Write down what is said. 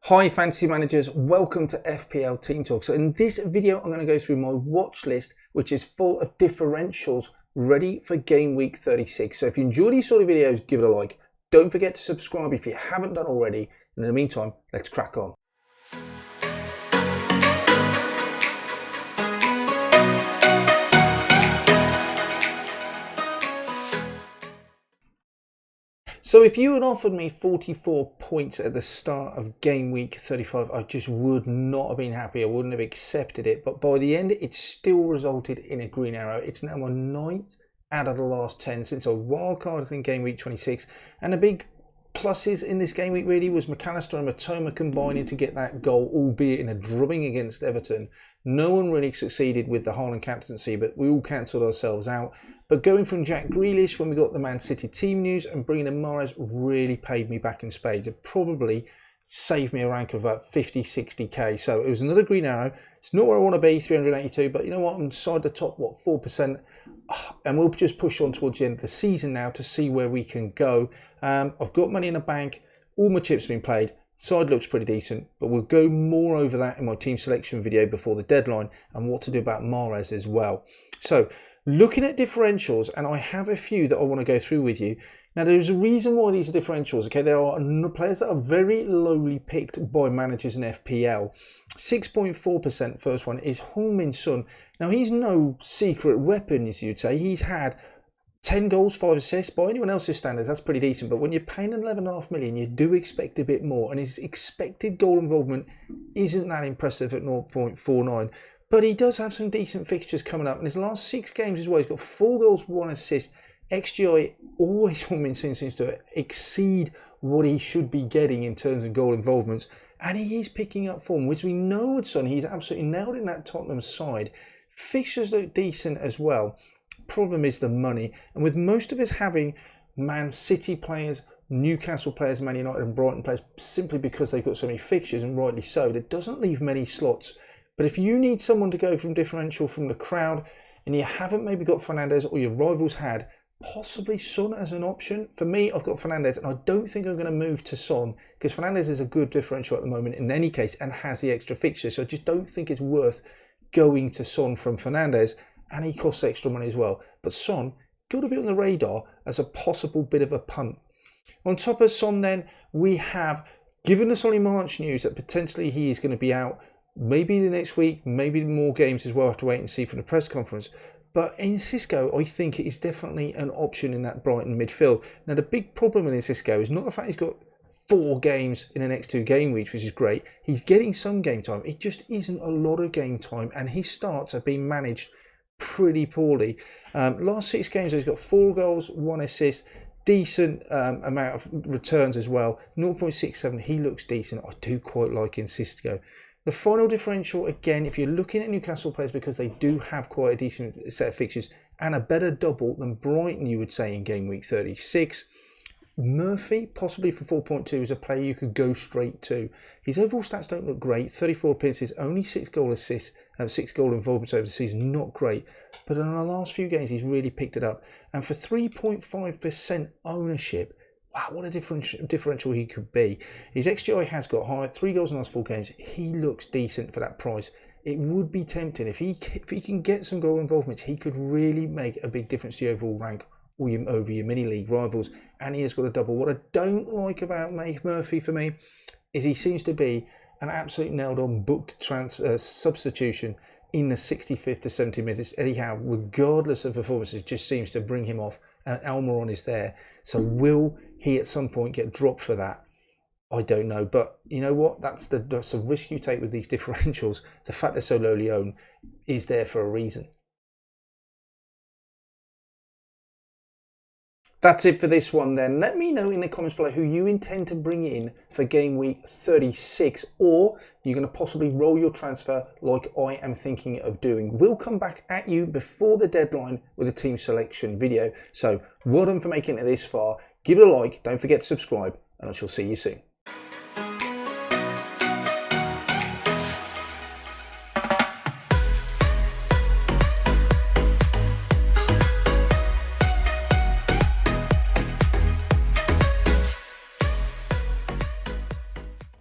Hi fantasy managers, welcome to FPL Team Talk. So in this video I'm going to go through my watch list, which is full of differentials ready for game week 36. So if you enjoy these sort of videos, give it a like. Don't forget to subscribe if you haven't done already. And in the meantime, let's crack on. So if you had offered me 44 points at the start of game week 35, I just would not have been happy. I wouldn't have accepted it. But by the end, it still resulted in a green arrow. It's now my 9th out of the last 10 since I wildcarded in game week 26. And the big pluses in this game week really was McAllister and Matoma combining to get that goal, albeit in a drubbing against Everton. No one really succeeded with the Haaland captaincy, but we all cancelled ourselves out. But going from Jack Grealish when we got the Man City team news and bringing in Mahrez really paid me back in spades. It probably saved me a rank of about 50, 60k. So it was another green arrow. It's not where I want to be, 382, but you know what? I'm inside the top, 4%. And we'll just push on towards the end of the season now to see where we can go. I've got money in the bank. All my chips have been played. Side looks pretty decent, but we'll go more over that in my team selection video before the deadline and what to do about Mahrez as well. So looking at differentials, and I have a few that I want to go through with you. Now, there's a reason why these are differentials. Okay, there are players that are very lowly picked by managers in FPL. 6.4% first one is Heung-min Son. Now, he's no secret weapon, as you'd say. He's had 10 goals, 5 assists. By anyone else's standards, that's pretty decent. But when you're paying 11.5 million, you do expect a bit more. And his expected goal involvement isn't that impressive at 0.49. But he does have some decent fixtures coming up. In his last 6 games as well, he's got 4 goals, 1 assist. XGI always seems to exceed what he should be getting in terms of goal involvements. And he is picking up form, which we know with Son, he's absolutely nailed in that Tottenham side. Fixtures look decent as well. Problem is the money. And with most of us having Man City players, Newcastle players, Man United and Brighton players, simply because they've got so many fixtures, and rightly so, that doesn't leave many slots. But if you need someone to go from differential from the crowd, and you haven't maybe got Fernandes or your rivals had, possibly Son as an option. For me, I've got Fernandes, and I don't think I'm going to move to Son because Fernandes is a good differential at the moment in any case and has the extra fixtures. So I just don't think it's worth going to Son from Fernandes, and he costs extra money as well. But Son, got to be on the radar as a possible bit of a punt. On top of Son then, we have given the Solly March news that potentially he is going to be out maybe the next week, maybe more games as well. I have to wait and see from the press conference. But in Cisco, I think it is definitely an option in that Brighton midfield. Now, the big problem in Cisco is not the fact he's got 4 games in the next 2 game weeks, which is great. He's getting some game time. It just isn't a lot of game time, and his starts have been managed pretty poorly. Last 6 games, he's got 4 goals, 1 assist, decent amount of returns as well. 0.67, he looks decent. I do quite like in Cisco. The final differential, again, if you're looking at Newcastle players, because they do have quite a decent set of fixtures and a better double than Brighton, you would say, in game week 36. Murphy, possibly for 4.2, is a player you could go straight to. His overall stats don't look great. 34 appearances, only 6 goal assists, 6 goal involvements over the season, not great. But in the last few games, he's really picked it up. And for 3.5% ownership, wow, what a differential he could be. His XGI has got high, 3 goals in the last 4 games. He looks decent for that price. It would be tempting. If he can get some goal involvements, he could really make a big difference to your overall rank or over your mini-league rivals. And he has got a double. What I don't like about Murphy for me is he seems to be an absolute nailed-on booked substitution in the 65th to 70 minutes. Anyhow, regardless of performances, just seems to bring him off. And Almiron is there. So will he at some point get dropped for that? I don't know. But you know what? That's the risk you take with these differentials. The fact they're so lowly owned is there for a reason. That's it for this one then. Let me know in the comments below who you intend to bring in for game week 36, or you're going to possibly roll your transfer like I am thinking of doing. We'll come back at you before the deadline with a team selection video. So well done for making it this far. Give it a like, don't forget to subscribe, and I shall see you soon.